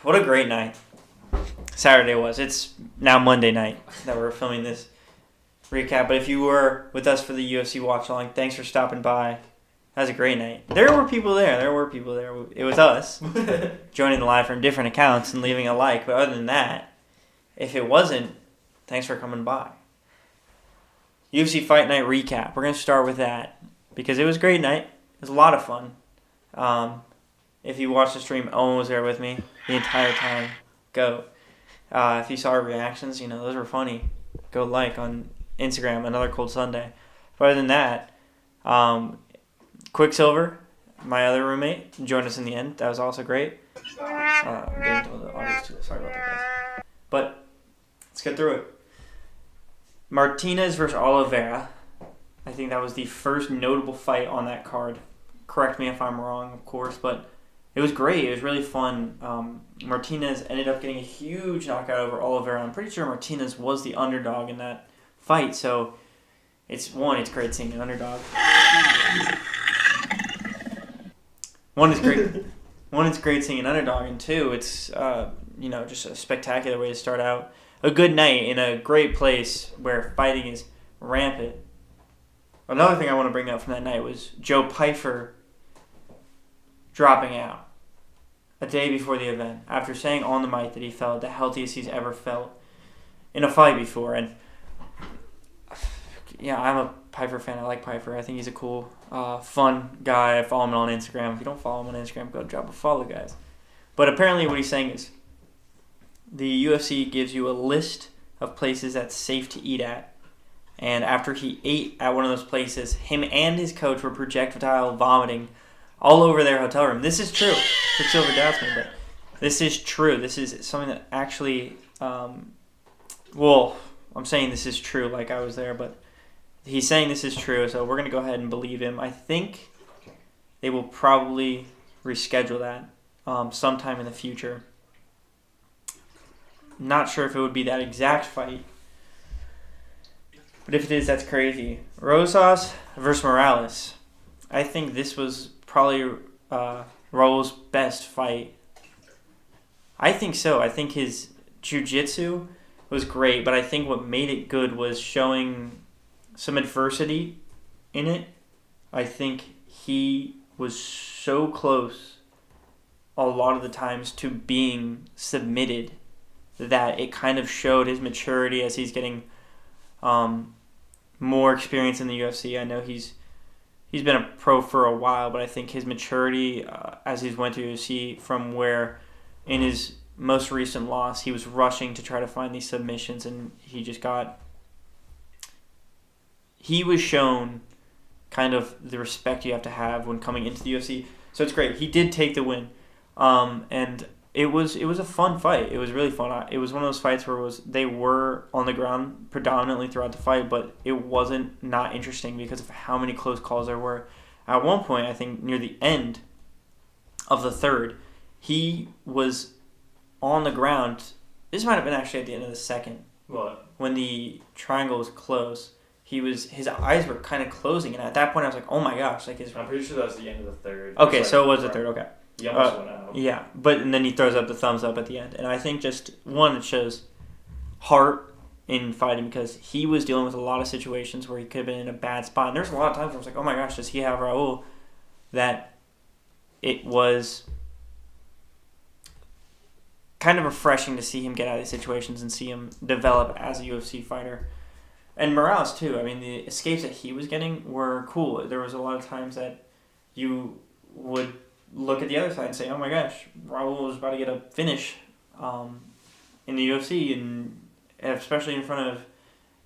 What a great night Saturday was. It's now Monday night that we're filming this recap. But if you were with us for the UFC watch along, thanks for stopping by. That was a great night. There were people there. It was us joining the live from different accounts and leaving a like. But other than that, if it wasn't, thanks for coming by. UFC Fight Night recap. We're going to start with that because it was a great night. It was a lot of fun. If you watched the stream, Owen was there with me the entire time. Go. If you saw our reactions, those were funny. Go like on Instagram, Another Cold Sunday. But other than that, Quicksilver, my other roommate, joined us in the end. That was also great. I'm getting to the audience too. Sorry about that, guys. But let's get through it. Martinez versus Oliveira. I think that was the first notable fight on that card. Correct me if I'm wrong, of course, but it was great. It was really fun. Martinez ended up getting a huge knockout over Oliveira. I'm pretty sure Martinez was the underdog in that fight, so it's great seeing an underdog. It's great seeing an underdog, and two, it's just a spectacular way to start out a good night in a great place where fighting is rampant. Another thing I want to bring up from that night was Joe Pyfer dropping out a day before the event after saying on the mic that he felt the healthiest he's ever felt in a fight before. And yeah, I'm a Pyfer fan. I like Pyfer. I think he's a cool, fun guy. I follow him on Instagram. If you don't follow him on Instagram, go drop a follow, guys. But apparently what he's saying is the UFC gives you a list of places that's safe to eat at. And after he ate at one of those places, him and his coach were projectile vomiting all over their hotel room. This is true. Quicksilver doubts me, but this is true. This is something that actually, I'm saying this is true like I was there, but he's saying this is true, so we're going to go ahead and believe him. I think they will probably reschedule that sometime in the future. Not sure if it would be that exact fight, but if it is, that's crazy. Rosas versus Morales. I think this was probably Raul's best fight. I think so. I think his jiu-jitsu was great, but I think what made it good was showing some adversity in it. I think he was so close a lot of the times to being submitted that it kind of showed his maturity as he's getting more experience in the UFC. I know he's been a pro for a while, but I think his maturity as he's went to UFC from where in his most recent loss he was rushing to try to find these submissions, and he was shown kind of the respect you have to have when coming into the UFC. So it's great. He did take the win, and it was a fun fight. It was really fun. It was one of those fights where they were on the ground predominantly throughout the fight, but it wasn't not interesting because of how many close calls there were. At one point, I think near the end of the third, he was on the ground. This might have been actually at the end of the second. What? When the triangle was close, his eyes were kind of closing, and at that point, I was like, "Oh my gosh!" I'm pretty sure that was the end of the third. Okay, so it was the third. Okay. He almost went out. Yeah, and then he throws up the thumbs up at the end. And I think just, one, it shows heart in fighting because he was dealing with a lot of situations where he could have been in a bad spot. And there's a lot of times where I was like, oh my gosh, does he have Raul? That it was kind of refreshing to see him get out of these situations and see him develop as a UFC fighter. And Morales, too. I mean, the escapes that he was getting were cool. There was a lot of times that you would look at the other side and say, oh my gosh, Raul was about to get a finish in the UFC, and especially in front of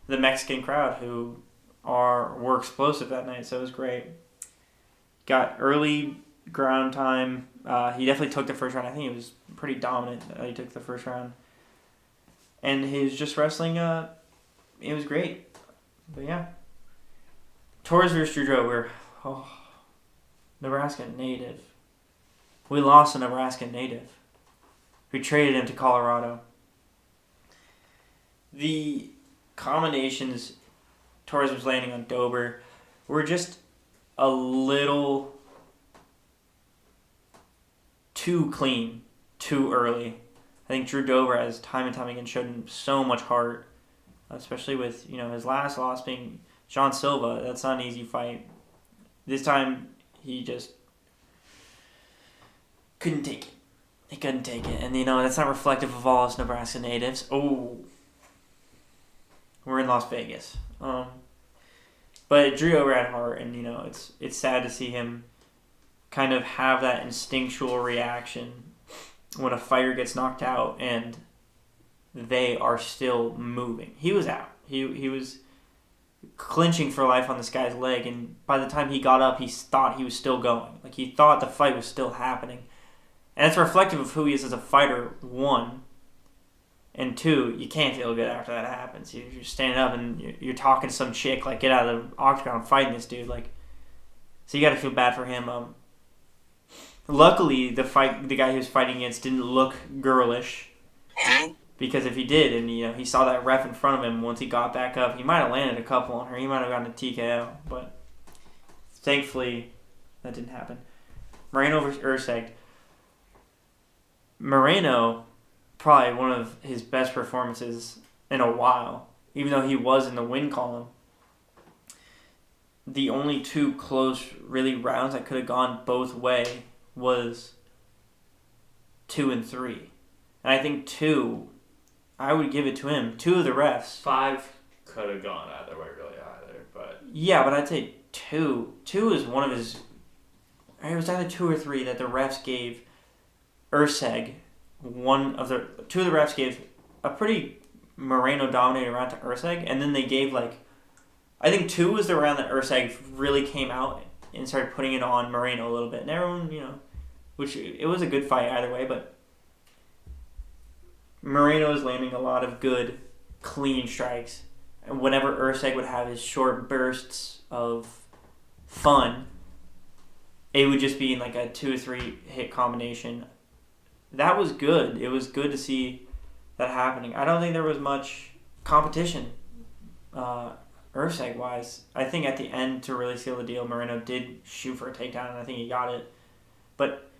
the Mexican crowd who were explosive that night, so it was great. Got early ground time. He definitely took the first round. I think he was pretty dominant. He took the first round. And his just wrestling, it was great. But yeah. Torres versus Judro, Nebraska native. We lost a Nebraska native. We traded him to Colorado. The combinations Torres was landing on Dober were just a little too clean, too early. I think Drew Dober has time and time again showed him so much heart, especially with his last loss being John Silva. That's not an easy fight. This time he just couldn't take it. He couldn't take it, and that's not reflective of all us Nebraska natives. Oh, we're in Las Vegas. But Drew Dober had heart, and it's sad to see him kind of have that instinctual reaction when a fighter gets knocked out and they are still moving. He was out. He was clinching for life on this guy's leg, and by the time he got up, he thought he was still going. Like, he thought the fight was still happening. And it's reflective of who he is as a fighter, one. And two, you can't feel good after that happens. You're standing up and you're talking to some chick, like, get out of the octagon fighting this dude. Like, so you got to feel bad for him. Luckily, the guy he was fighting against didn't look girlish. Because if he did, and he saw that ref in front of him, once he got back up, he might have landed a couple on her. He might have gotten a TKO, but thankfully that didn't happen. Moreno versus Erceg. Moreno, probably one of his best performances in a while, even though he was in the win column. The only two close, really, rounds that could have gone both way was 2 and 3. And I think 2, I would give it to him. 2 of the refs. 5 could have gone either way, really, but... Yeah, but I'd say 2. 2 is one of his... It was either 2 or 3 that the refs gave Erceg. 2 of the refs gave a pretty Moreno-dominated round to Erceg, and then they gave, I think 2 was the round that Erceg really came out and started putting it on Moreno a little bit. And everyone, which it was a good fight either way, but Moreno is landing a lot of good, clean strikes. And whenever Erceg would have his short bursts of fun, it would just be in a 2 or 3 hit combination. That was good. It was good to see that happening. I don't think there was much competition, Erceg-wise. I think at the end, to really seal the deal, Moreno did shoot for a takedown, and I think he got it. But,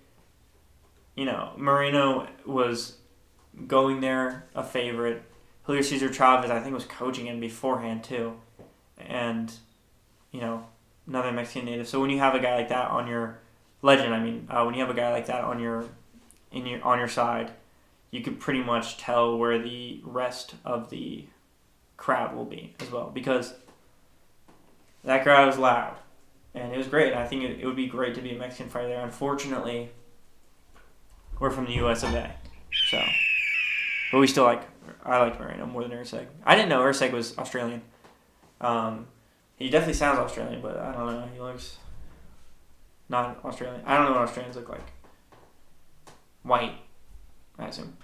Moreno was going there a favorite. Julio Cesar Chavez, I think, was coaching him beforehand, too. And, another Mexican native. So when you have a guy like that on your legend, when you have a guy like that on your side, you could pretty much tell where the rest of the crowd will be as well, because that crowd was loud and it was great. I think it would be great to be a Mexican fighter there. Unfortunately, we're from the US of A, but we still I like Moreno more than Erceg. I didn't know Erceg was Australian. He definitely sounds Australian, but I don't know. He looks not Australian. I don't know what Australians look like. White, I assume.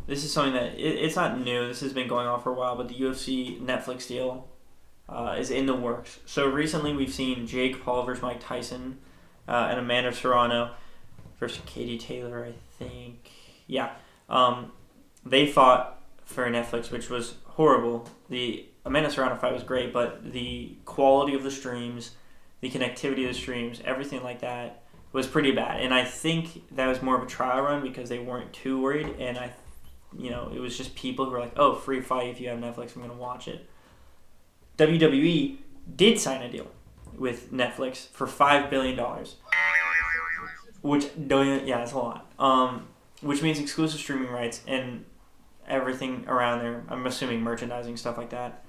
This is something that it's not new. This has been going on for a while, but the UFC Netflix deal is in the works. So recently we've seen Jake Paul versus Mike Tyson and Amanda Serrano versus Katie Taylor, I think. Yeah. They fought for Netflix, which was horrible. The Amanda Serrano fight was great, but the quality of the streams, the connectivity of the streams, everything like that was pretty bad. And I think that was more of a trial run because they weren't too worried. And it was just people who were like, oh, free fight. If you have Netflix, I'm going to watch it. WWE did sign a deal with Netflix for $5 billion. That's a lot. Which means exclusive streaming rights and everything around there. I'm assuming merchandising, stuff like that.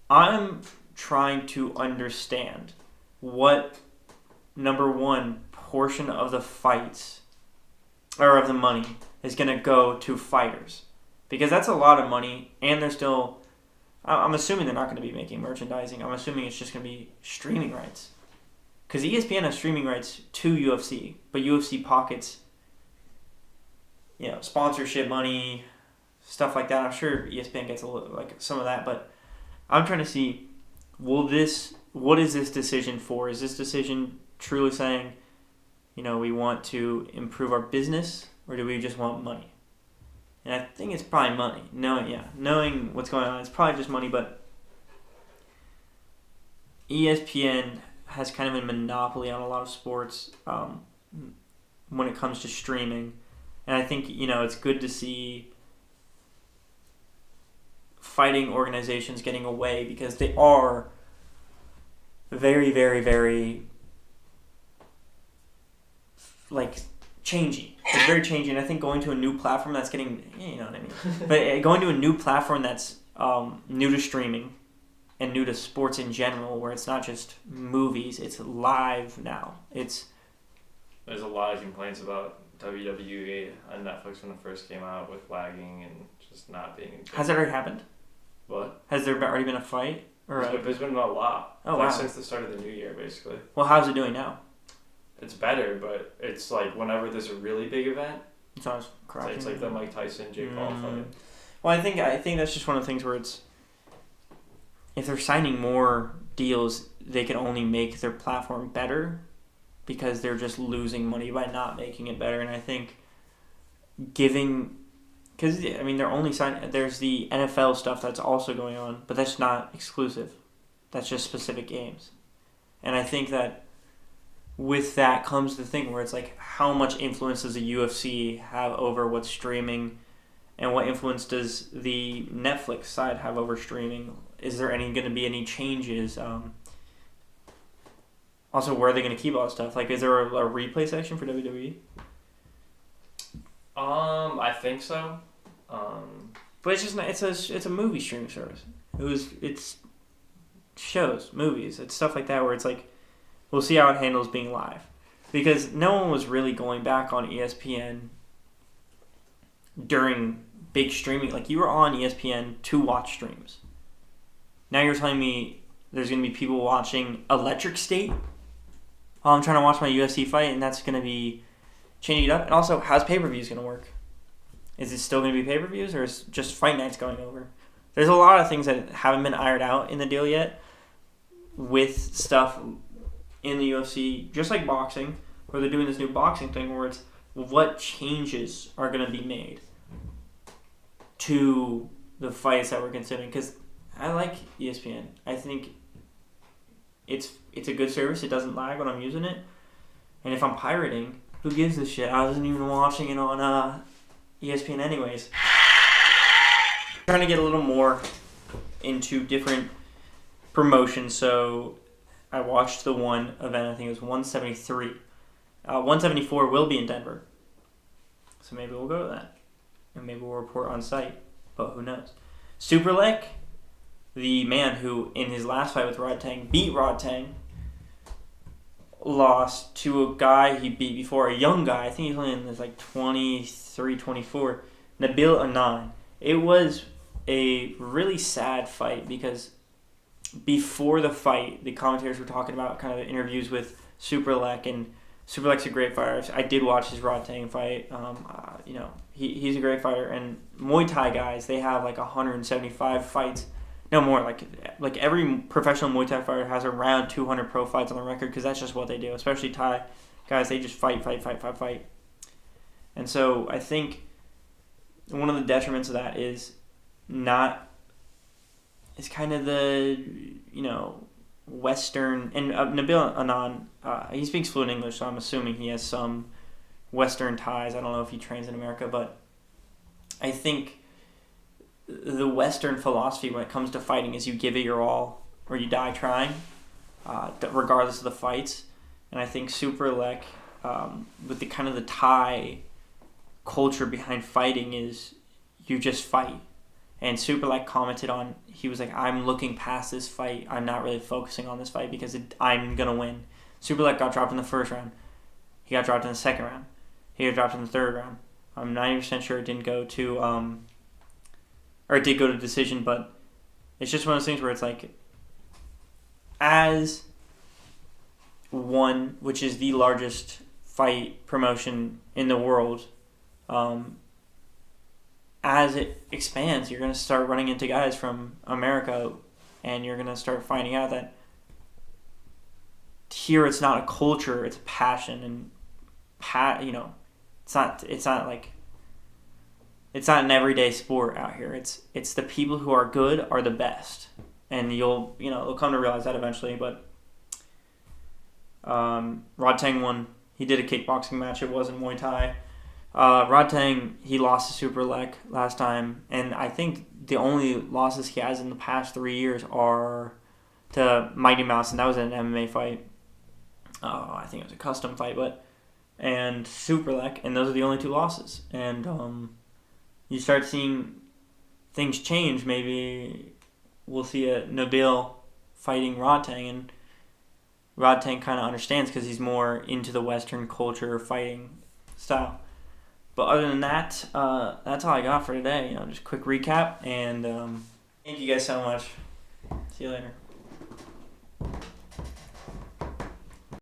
I'm trying to understand what, number one, portion of the fights, or of the money, is going to go to fighters. Because that's a lot of money, and they're still... I'm assuming they're not going to be making merchandising. I'm assuming it's just going to be streaming rights. Because ESPN has streaming rights to UFC, but UFC pockets, sponsorship money, stuff like that. I'm sure ESPN gets some of that, but I'm trying to see, what is this decision for? Is this decision truly saying, we want to improve our business, or do we just want money? And I think it's probably money. Knowing what's going on, it's probably just money, but ESPN has kind of a monopoly on a lot of sports. when it comes to streaming. And I think, it's good to see fighting organizations getting away because they are very, very, very changing. It's very changing. I think going to a new platform that's getting, you know what I mean. But going to a new platform that's new to streaming and new to sports in general, where it's not just movies, it's live now. There's a lot of complaints about WWE on Netflix when it first came out with lagging and just not being. Has that already happened? What? Has there already been a fight? There's been a lot. Oh, wow. Since the start of the new year, basically. Well, how's it doing now? It's better, but it's like whenever there's a really big event, it's like the Mike Tyson Jake Paul fight. Well, I think that's just one of the things where it's if they're signing more deals, they can only make their platform better because they're just losing money by not making it better. And I think because they're only signing. There's the NFL stuff that's also going on, but that's not exclusive. That's just specific games, and I think that. With that comes the thing where it's like, how much influence does the UFC have over what's streaming, and what influence does the Netflix side have over streaming? Is there going to be any changes? Also, where are they going to keep all that stuff? Like, is there a replay section for WWE? I think so. But it's just not, it's a movie streaming service. It's shows, movies, it's stuff like that where it's like. We'll see how it handles being live. Because no one was really going back on ESPN during big streaming. Like, you were on ESPN to watch streams. Now you're telling me there's going to be people watching Electric State while I'm trying to watch my UFC fight, and that's going to be changing it up? And also, how's pay-per-views going to work? Is it still going to be pay-per-views, or is just fight nights going over? There's a lot of things that haven't been ironed out in the deal yet with stuff in the UFC, just like boxing, where they're doing this new boxing thing where it's what changes are going to be made to the fights that we're considering. Because I like ESPN. I think it's a good service. It doesn't lag when I'm using it. And if I'm pirating, who gives a shit? I wasn't even watching it on ESPN anyways. Trying to get a little more into different promotions, so I watched the one event, I think it was 173. 174 will be in Denver. So maybe we'll go to that. And maybe we'll report on site. But who knows? Superlek, the man who, in his last fight with Rodtang, beat Rodtang, lost to a guy he beat before, a young guy. I think he's only in his 23, 24. Nabil Anan. It was a really sad fight because before the fight, the commentators were talking about kind of interviews with Superlek, and Superlek's a great fighter. I did watch his Rodtang fight. He's a great fighter. And Muay Thai guys, they have 175 fights. No more. Like every professional Muay Thai fighter has around 200 pro fights on the record because that's just what they do. Especially Thai guys, they just fight. And so I think one of the detriments of that is it's kind of the, Western, and Nabil Anan, he speaks fluent English, so I'm assuming he has some Western ties. I don't know if he trains in America, but I think the Western philosophy when it comes to fighting is you give it your all or you die trying, regardless of the fights. And I think Superlek, with the kind of the Thai culture behind fighting is you just fight. And Superlek commented on, he was like, I'm looking past this fight. I'm not really focusing on this fight because I'm going to win. Superlek got dropped in the first round. He got dropped in the second round. He got dropped in the third round. I'm 90% sure it didn't go to, or it did go to decision, but it's just one of those things where it's like, as one, which is the largest fight promotion in the world, as it expands, you're going to start running into guys from America, and you're going to start finding out that here it's not a culture, it's a passion, and it's not an everyday sport out here. It's the people who are good are the best, and you'll come to realize that eventually. But Rodtang won. He did a kickboxing match. It wasn't Muay Thai. Rodtang, he lost to Superlek last time, and I think the only losses he has in the past 3 years are to Mighty Mouse, and that was an MMA fight. I think it was a custom fight, and Superlek, and those are the only 2 losses. And you start seeing things change. Maybe we'll see a Nabil fighting Rodtang, and Rodtang kind of understands because he's more into the Western culture fighting style. But other than that, that's all I got for today. Just quick recap, and thank you guys so much. See you later.